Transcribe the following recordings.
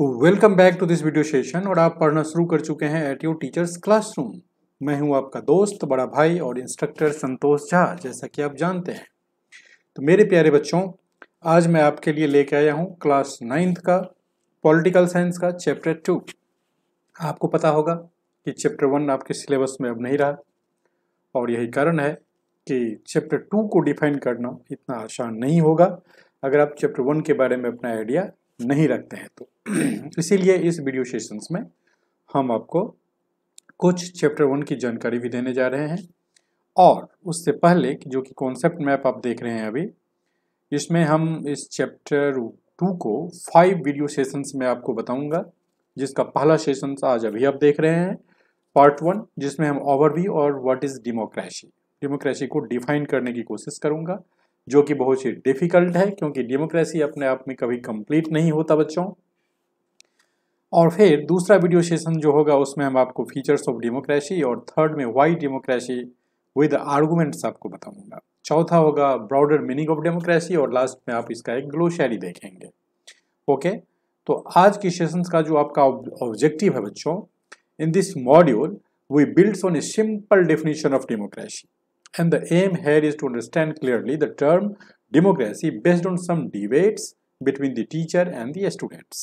Welcome back to this video session और आप पढ़ना शुरू कर चुके हैं एट योर टीचर्स क्लासरूम। मैं हूं आपका दोस्त बड़ा भाई और इंस्ट्रक्टर संतोष झा, जैसा कि आप जानते हैं। तो मेरे प्यारे बच्चों, आज मैं आपके लिए लेके आया हूं क्लास 9th का पॉलिटिकल साइंस का चैप्टर 2। आपको पता होगा कि चैप्टर 1 आपके सिलेबस में अब नहीं रहा और यही कारण है कि चैप्टर 2 को डिफाइन करना इतना आसान नहीं होगा अगर आप चैप्टर 1 के बारे में अपना आइडिया नहीं रखते हैं तो। इसीलिए इस वीडियो सेशंस में हम आपको कुछ चैप्टर 1 की जानकारी भी देने जा रहे हैं और उससे पहले कि जो कि कॉन्सेप्ट मैप आप देख रहे हैं अभी, इसमें हम इस चैप्टर 2 को 5 वीडियो सेशंस में आपको बताऊंगा, जिसका पहला सेशन आज अभी आप देख रहे हैं पार्ट 1, जिसमें हम ओवरव्यू और व्हाट इज डेमोक्रेसी को डिफाइन करने की कोशिश करूंगा, जो कि बहुत ही डिफिकल्ट है क्योंकि डेमोक्रेसी अपने आप में कभी कंप्लीट नहीं होता बच्चों। और फिर दूसरा वीडियो सेशन जो होगा उसमें हम आपको फीचर्स ऑफ डेमोक्रेसी और थर्ड में व्हाई डेमोक्रेसी विद आर्गुमेंट्स आपको बताऊंगा। चौथा होगा ब्रॉडर मीनिंग ऑफ डेमोक्रेसी और लास्ट में आप इसका एक ग्लोसरी देखेंगे। ओके, तो आज की सेशंस का जो आपका ऑब्जेक्टिव है बच्चों, in this module we builds on a simple definition of democracy and the aim here is to understand clearly the term democracy based on some debates between the teacher and the students।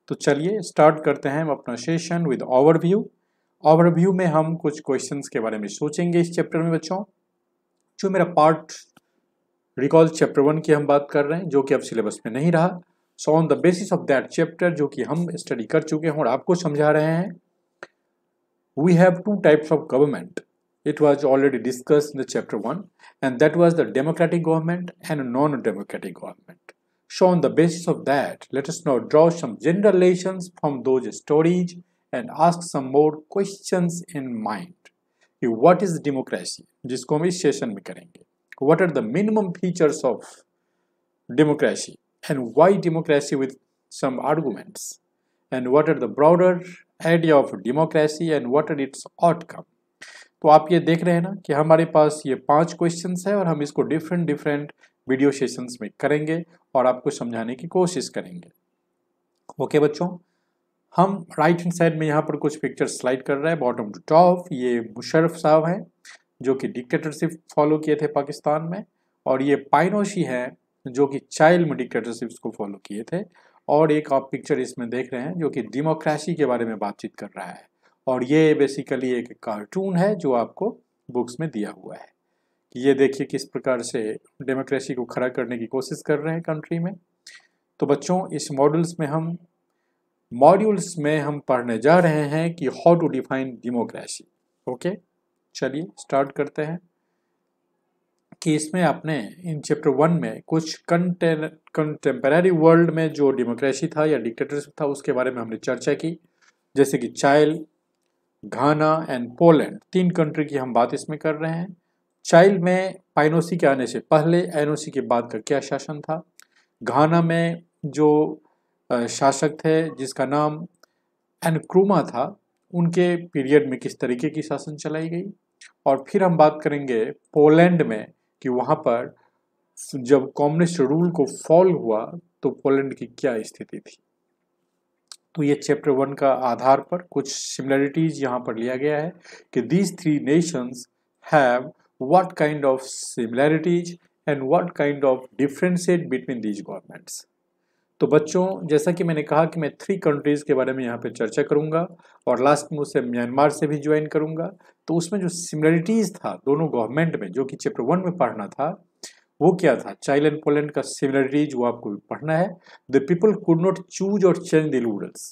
तो चलिए start करते हैं हम अपना session with overview. Overview में हम कुछ questions के बारे में सोचेंगे इस चैप्टर में बच्चों। जो मेरा पार्ट रिकॉल चैप्टर 1 की हम बात कर रहे हैं, जो कि अब सिलेबस में नहीं रहा। So on the basis of that chapter जो कि हम स्टडी कर चुके हैं और आपको समझा रहे हैं, we have 2 types of government. It was already discussed in the chapter 1, and that was the democratic government and non-democratic government. So on the basis of that, let us now draw some general relations from those stories and ask some more questions in mind. What is democracy? जिसको हम इस session में करेंगे। What are the minimum features of democracy and why democracy with some arguments? And what are the broader idea of democracy and what are its outcome? तो आप ये देख रहे हैं ना कि हमारे पास ये 5 क्वेश्चंस है और हम इसको डिफरेंट वीडियो सेशंस में करेंगे और आपको समझाने की कोशिश करेंगे। ओके बच्चों, हम राइट हैंड साइड में यहाँ पर कुछ पिक्चर स्लाइड कर रहे हैं बॉटम टू टॉप। ये मुशर्रफ साहब हैं जो कि डिक्टेटरशिप फॉलो किए थे पाकिस्तान में, और ये पाइनोशी हैं जो कि चाइल्ड में डिक्टेटरशिप को फॉलो किए थे। और एक आप पिक्चर इसमें देख रहे हैं जो कि डेमोक्रेसी के बारे में बातचीत कर रहा है, और ये बेसिकली एक कार्टून है जो आपको बुक्स में दिया हुआ है। ये देखिए किस प्रकार से डेमोक्रेसी को खड़ा करने की कोशिश कर रहे हैं कंट्री में। तो बच्चों, इस मॉड्यूल्स में हम पढ़ने जा रहे हैं कि how to define democracy. Okay, चलिए स्टार्ट करते हैं कि इसमें आपने इन चैप्टर 1 में कुछ कंटेम्पररी वर्ल्ड में जो डेमोक्रेसी था या डिक्टेटरशिप था उसके बारे में हमने चर्चा की, जैसे कि child, Ghana and Poland, 3 country की हम बात इसमें कर रहे हैं। चाइल्ड में पाइनोसी के आने से पहले, एनओसी के बाद का क्या शासन था। घाना में जो शासक थे जिसका नाम एनक्रूमा था, उनके पीरियड में किस तरीके की शासन चलाई गई। और फिर हम बात करेंगे पोलैंड में कि वहाँ पर जब कम्युनिस्ट रूल को फॉल हुआ तो पोलैंड की क्या स्थिति थी। तो ये चैप्टर 1 का आधार पर कुछ सिमिलरिटीज यहाँ पर लिया गया है कि these 3 nations have what kind of similarities and what kind of differentiate between these governments। तो बच्चों, जैसा कि मैंने कहा कि मैं 3 कंट्रीज के बारे में यहाँ पे चर्चा करूँगा और लास्ट में उसे म्यांमार से भी ज्वाइन करूँगा। तो उसमें जो सिमिलरिटीज था दोनों गवर्नमेंट में, जो कि चैप्टर 1 में पढ़ना था, वो क्या था। चाइल्ड एंड पोलैंड का सिमिलरिटीज वो आपको पढ़ना है। The people could not choose और चेंज द रूलर्स।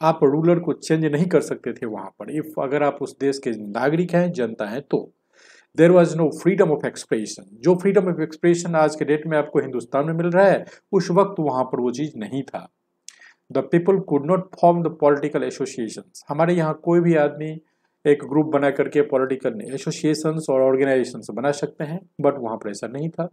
आप रूलर को चेंज नहीं कर सकते थे वहां पर, इफ अगर आप उस देश के नागरिक हैं, जनता हैं तो। There was no freedom of expression. जो फ्रीडम ऑफ एक्सप्रेशन आज के डेट में आपको हिंदुस्तान में मिल रहा है, उस वक्त वहां पर वो चीज नहीं था। The people could not form the political association. हमारे यहाँ कोई भी आदमी एक ग्रुप बना करके पॉलिटिकल एसोसिएशंस और ऑर्गेनाइजेशन बना सकते हैं, बट वहां पर ऐसा नहीं था।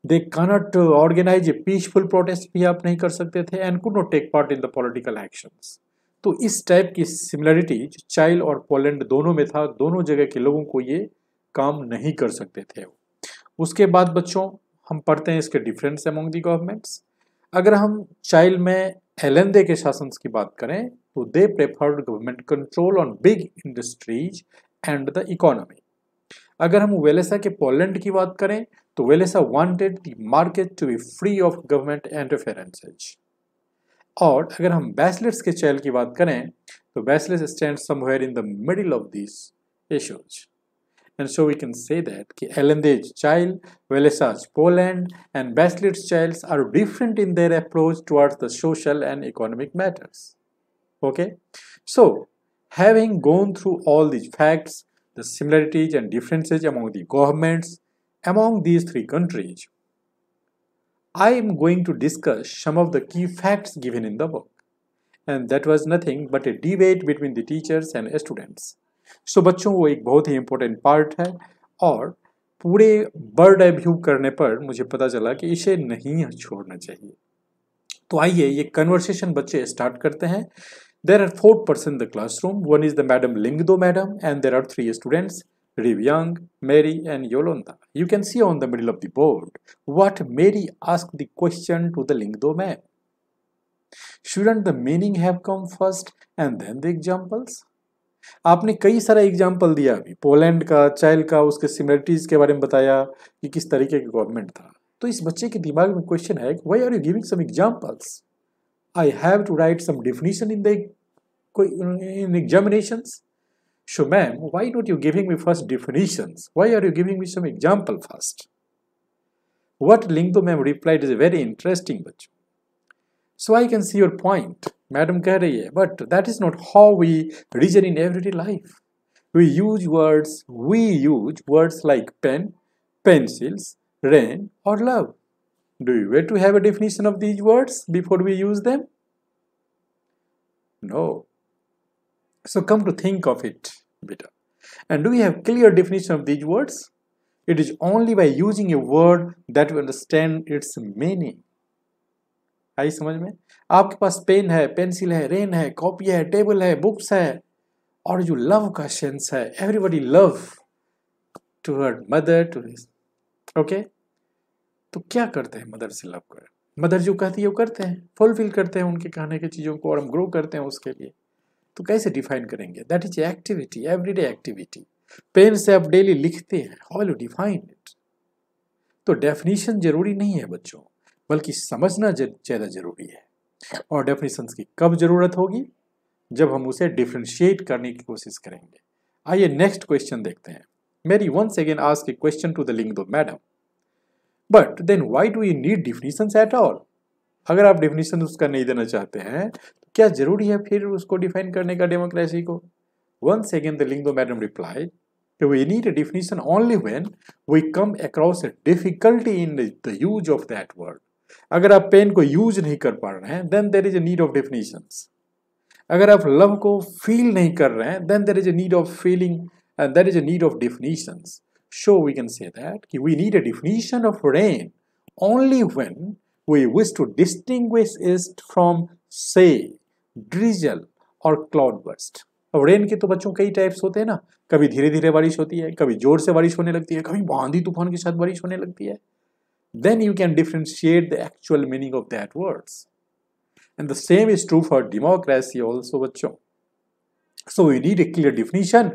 They cannot organise a peaceful protest भी आप नहीं कर सकते थे, and could not take part in the political actions. तो इस टाइप की सिमिलरिटीज चाइल्ड और पोलैंड दोनों में था। दोनों जगह के लोगों को ये काम नहीं कर सकते थे। उसके बाद बच्चों हम पढ़ते हैं इसके डिफरेंस अमंग दी गवर्नमेंट्स। अगर हम चाइल्ड में एलेंदे के शासन की बात करें तो they preferred government control on big industries and the economy. अगर हम वेलेसा के पोलैंड की बात करें तो Walesa wanted the market to be free of government interferences. और अगर हम बैचलर्स के चाइल्ड की बात करें तो bachelors stand somewhere in the middle of this issues. And so we can say that Allende's child, Welesa's Poland, and Bachelet's childs are different in their approach towards the social and economic matters. Okay, so having gone through all these facts, the similarities and differences among the governments among these three countries, I am going to discuss some of the key facts given in the book, and that was nothing but a debate between the teachers and students. सो बच्चों वो एक बहुत ही important part है और पूरे bird eye view करने पर मुझे पता चला कि इसे नहीं छोड़ना चाहिए। तो आइए ये कन्वर्सेशन बच्चे स्टार्ट करते हैं। There are 4 person in the classroom. One is the madam Lyngdoh madam and there are 3 students, Riwyang, Mary and Yolanda. You can see on the middle of the board what Mary asked the question to the Lyngdoh ma'am. Shouldn't the meaning have come first and then the examples? आपने कई सारा example दिया अभी, Poland का, child का, उसके similarities के बारे में बताया कि किस तरीके का गवर्नमेंट था। तो इस बच्चे के दिमाग में क्वेश्चन है, why are you giving some examples? I have to write some definition in examinations. So ma'am, why not you giving me first definitions? Why are you giving me some example first? What Lyngdoh ma'am replied is very interesting बच्चों। So I can see your point. Madam कह रही है, but that is not how we reason in everyday life. We use words like pen, pencils, rain, or love. Do you wait to have a definition of these words before we use them? No. So come to think of it, beta. And do we have clear definition of these words? It is only by using a word that we understand its meaning. आई समझ में? आपके पास pen है, pencil है, रेन है, copy है, table है, बुक्स है, और जो लव का सेंस है, everybody love to her mother, to his, okay? तो क्या करते हैं मदर से लव कर? मदर जो कहती है वो करते हैं, फुलफिल करते हैं उनके कहने की चीज़ों को, और हम ग्रो करते हैं उसके लिए। तो कैसे डिफाइन करेंगे? That is activity, everyday activity. Pen से आप डेली लिखते हैं, हाउ यू डिफाइन इट? तो डेफिनेशन जरूरी नहीं है बच्चों, बल्कि समझना ज़्यादा जरूरी है। और डेफिनेशंस की कब जरूरत होगी? जब हम उसे डिफ्रेंशिएट करने की कोशिश करेंगे। आइए नेक्स्ट क्वेश्चन देखते हैं। मेरी once again ask a question to the Lyngdoh madam, but then why do you need definitions at all? अगर आप डिफिनेशन उसका नहीं देना चाहते हैं तो क्या जरूरी है फिर उसको डिफाइन करने का, डेमोक्रेसी को? Once again the Lyngdoh madam replied, we need a definition only when we come across a difficulty in the use of that word. अगर आप पेन को यूज नहीं कर पा रहे हैं, then there is a need of definitions. अगर आप लव को फील नहीं कर रहे हैं, then there is a need of feeling and there is a need of definitions. So we can say that we need a definition of rain only when we wish to distinguish it from, say, drizzle or cloudburst. अब rain के तो बच्चों कई types होते हैं ना, कभी धीरे धीरे बारिश होती है, कभी जोर से बारिश होने लगती है, कभी आंधी तूफान के साथ बारिश होने लगती है। Then you can differentiate the actual meaning of that words. And the same is true for democracy also बच्चों. So we need a clear definition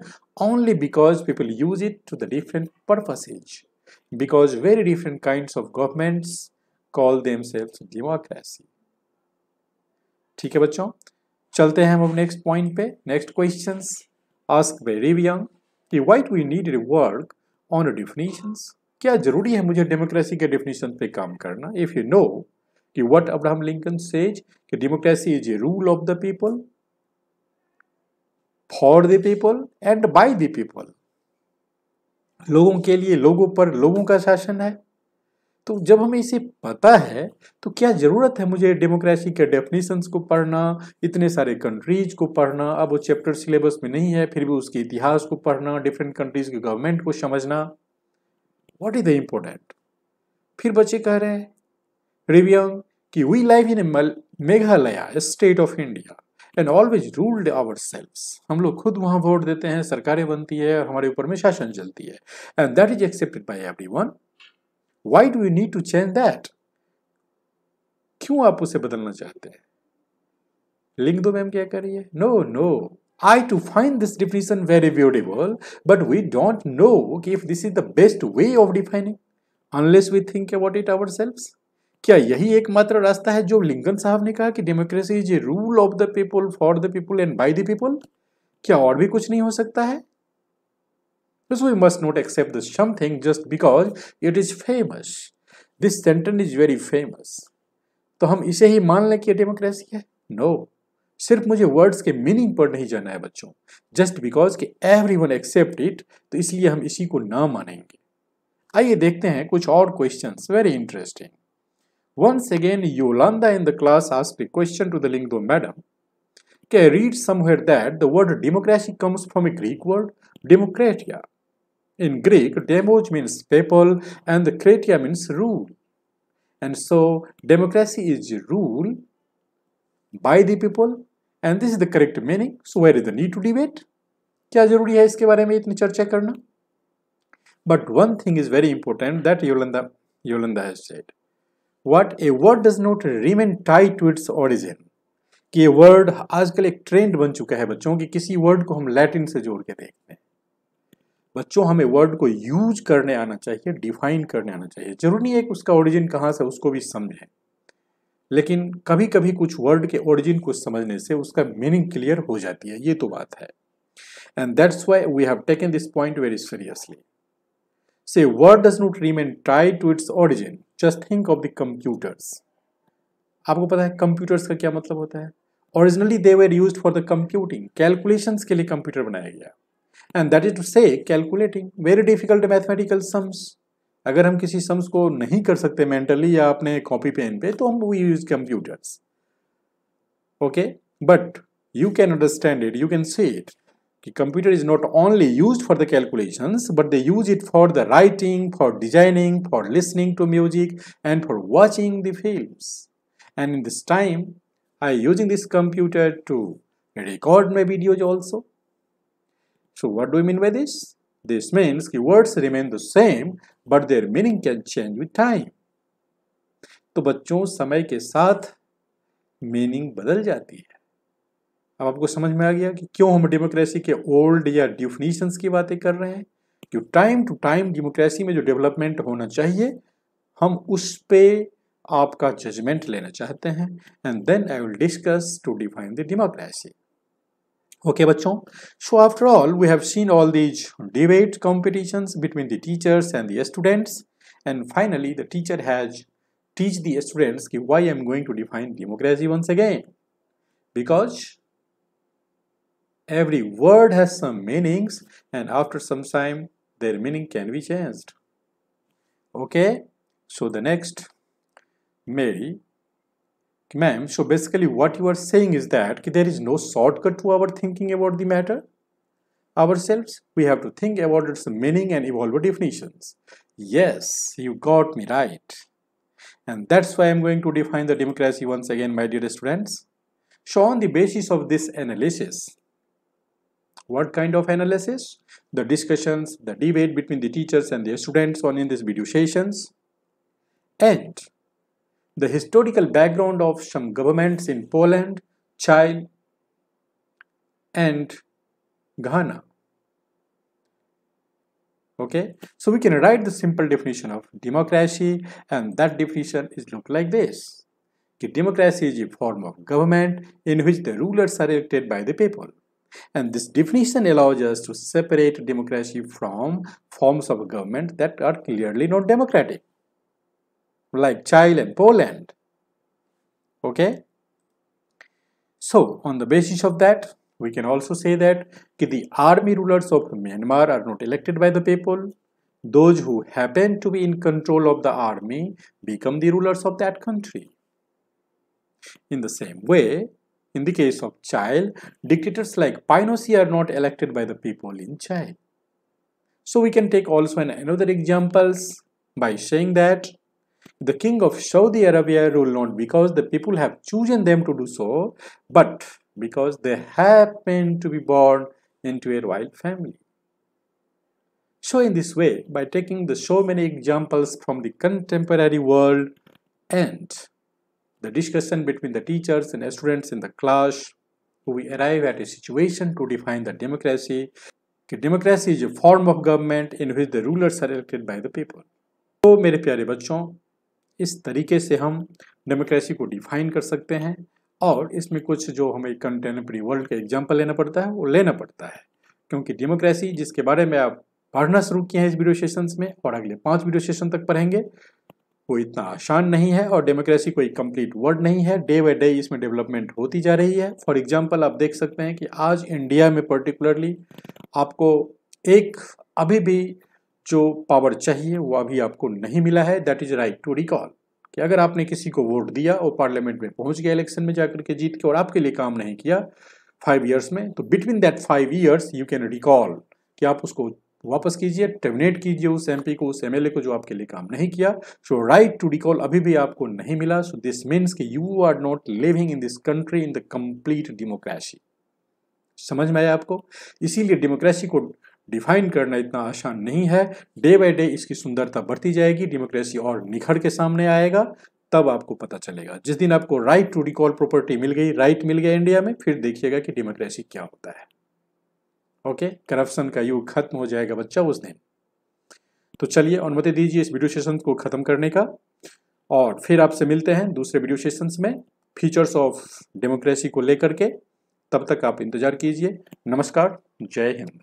only because people use it to the different purposes. Because very different kinds of governments call themselves democracy. ठीक है बच्चों, चलते हैं हम अब next point पे। Next questions ask by Riwyang कि why do we need to work on definitions? क्या जरूरी है मुझे डेमोक्रेसी के डेफिनेशन पे काम करना? इफ यू नो कि व्हाट अब्राहम लिंकन सेज कि democracy is a rule of the people, for the people and by the people. लोगों के लिए, लोगों पर, लोगों का शासन है। तो जब हमें इसे पता है तो क्या जरूरत है मुझे डेमोक्रेसी के डेफिनेशंस को पढ़ना, इतने सारे कंट्रीज को पढ़ना? अब वो चैप्टर सिलेबस में नहीं है, फिर भी उसके इतिहास को पढ़ना, डिफरेंट कंट्रीज के गवर्नमेंट को समझना, व्हाट इज द इम्पोर्टेंट? फिर बच्चे कह रहे हैं रिवयांग कि we live in Meghalaya, state of India, and always ruled ourselves. हम लोग खुद वहां वोट देते हैं, सरकारें बनती है और हमारे ऊपर में शासन चलती है, and that is accepted by everyone. Why do we need to change that? क्यों आप उसे बदलना चाहते हैं? लिख दो मैम क्या कर रही है? No no, I to find this definition very beautiful, but we don't know if this is the best way of defining unless we think about it ourselves. क्या यही एकमात्र रास्ता है जो लिंकन साहब ने कहा कि democracy is a rule of the people for the people and by the people? क्या और भी कुछ नहीं हो सकता है? Because we must not accept this something just because it is famous. This sentence is very famous. तो हम इसे ही मान लें कि डेमोक्रेसी है? नो, सिर्फ मुझे वर्ड्स के मीनिंग पर नहीं जाना है बच्चों, जस्ट बिकॉज कि एवरीवन एक्सेप्ट इट, तो इसलिए हम इसी को ना मानेंगे। आइए देखते हैं कुछ और questions, very interesting. Once again Yolanda in the class asked a question to the Lingdo madam. Okay, I read somewhere that the word democracy comes from a Greek word, demokratia. In Greek, demos means people and the kratia means rule. And so, democracy is rule by the people and this is the correct meaning. So, where is the need to debate? क्या जरूरी है इसके बारे में इतनी चर्चा करना? But one thing is very important that Yolanda has said. What a word does not remain tied to its origin. कि ये वर्ड आजकल एक ट्रेंड बन चुका है बच्चों कि किसी वर्ड को हम लैटिन से जोड़ के देखते हैं। बच्चों हमें वर्ड को यूज करने आना चाहिए, डिफाइन करने आना चाहिए। जरूरी नहीं है कि उसका ओरिजिन कहाँ से उसको भी समझें, लेकिन कभी कभी कुछ वर्ड के ओरिजिन को समझने से उसका मीनिंग क्लियर हो जाती है, ये तो बात है। And that's why we have taken this point very seriously. Say word does not remain tied to its origin, just think of the computers. आपको पता है कंप्यूटर्स का क्या मतलब होता है? Originally they were used for the computing, calculations के लिए कंप्यूटर बनाया गया। And that is to say calculating very difficult mathematical sums. अगर हम किसी सम्स को नहीं कर सकते मेंटली या अपने कॉपी पेन पे, तो हम we use computers. Okay, but you can understand it, you can see it कि computer is not only used for the calculations but they use it for the writing, for designing, for listening to music and for watching the films. And in this time, I using this computer to record my videos also. So what do we mean by this? This means कि words remain the same, but their meaning can change with time. तो बच्चों समय के साथ meaning बदल जाती है। अब आपको समझ में आ गया कि क्यों हम डेमोक्रेसी के ओल्ड या डिफिनीशंस की बातें कर रहे हैं, कि टाइम टू टाइम डेमोक्रेसी में जो डेवलपमेंट होना चाहिए हम उस पे आपका जजमेंट लेना चाहते हैं। And then I will discuss to define the democracy. Okay बच्चों, so after all we have seen all these debate competitions between the teachers and the students, and finally the teacher has teach the students कि why I am going to define democracy once again, because every word has some meanings and after some time their meaning can be changed. Okay, so the next, Mary, ma'am, so basically what you are saying is that there is no shortcut to our thinking about the matter ourselves. We have to think about its meaning and evolve definitions. Yes, you got me right. And that's why I'm going to define the democracy once again, my dear students. So on the basis of this analysis, what kind of analysis? The discussions, the debate between the teachers and the students on in these video sessions, and the historical background of some governments in Poland, Chile, and Ghana. Okay, so we can write the simple definition of democracy, and that definition is look like this. Democracy is a form of government in which the rulers are elected by the people. And this definition allows us to separate democracy from forms of government that are clearly not democratic, like Chile and Poland. Okay? So, on the basis of that, we can also say that the army rulers of Myanmar are not elected by the people. Those who happen to be in control of the army become the rulers of that country. In the same way, in the case of Chile, dictators like Pinochet are not elected by the people in Chile. So we can take also another examples by saying that the king of Saudi Arabia rule not because the people have chosen them to do so, but because they happen to be born into a royal family. So in this way, by taking the so many examples from the contemporary world and the discussion between the teachers and students in the class, we arrive at a situation to define the democracy. Democracy is a form of government in which the rulers are elected by the people. तो मेरे प्यारे बच्चों, इस तरीके से हम democracy को define कर सकते हैं और इसमें कुछ जो हमें कंटेम्प्रेरी वर्ल्ड का एग्जाम्पल लेना पड़ता है वो लेना पड़ता है, क्योंकि डेमोक्रेसी जिसके बारे में आप पढ़ना शुरू किए हैं इस वीडियो सेशंस में और अगले 5 वीडियो सेशन तक पढ़ेंगे, वो इतना आसान नहीं है और डेमोक्रेसी कोई कंप्लीट वर्ड नहीं है। डे बाय डे इसमें डेवलपमेंट होती जा रही है। फॉर एग्जांपल आप देख सकते हैं कि आज इंडिया में पर्टिकुलरली आपको एक अभी भी जो पावर चाहिए वो अभी आपको नहीं मिला है, that is right to recall. कि अगर आपने किसी को वोट दिया और पार्लियामेंट में पहुंच गया इलेक्शन में जाकर के जीत के और आपके लिए काम नहीं किया 5 ईयर्स में, तो between that 5 years you can recall कि आप उसको वापस कीजिए, टर्मिनेट कीजिए उस एमपी को, उस एमएलए को जो आपके लिए काम नहीं किया। सो राइट टू रिकॉल अभी भी आपको नहीं मिला। सो दिस मीन्स कि you are not living in this country in the complete democracy. समझ में आया आपको? इसीलिए डेमोक्रेसी को डिफाइन करना इतना आसान नहीं है। डे बाय डे इसकी सुंदरता बढ़ती जाएगी, डेमोक्रेसी और निखर के सामने आएगा, तब आपको पता चलेगा। जिस दिन आपको राइट टू रिकॉल प्रॉपर्टी मिल गई, राइट मिल गया इंडिया में, फिर देखिएगा कि डेमोक्रेसी क्या होता है। ओके, करप्शन का युग खत्म हो जाएगा बच्चा उस दिन। तो चलिए अनुमति दीजिए इस वीडियो सेशन को खत्म करने का और फिर आपसे मिलते हैं दूसरे वीडियो सेशंस में फीचर्स ऑफ डेमोक्रेसी को लेकर के। तब तक आप इंतजार कीजिए। नमस्कार, जय हिंद।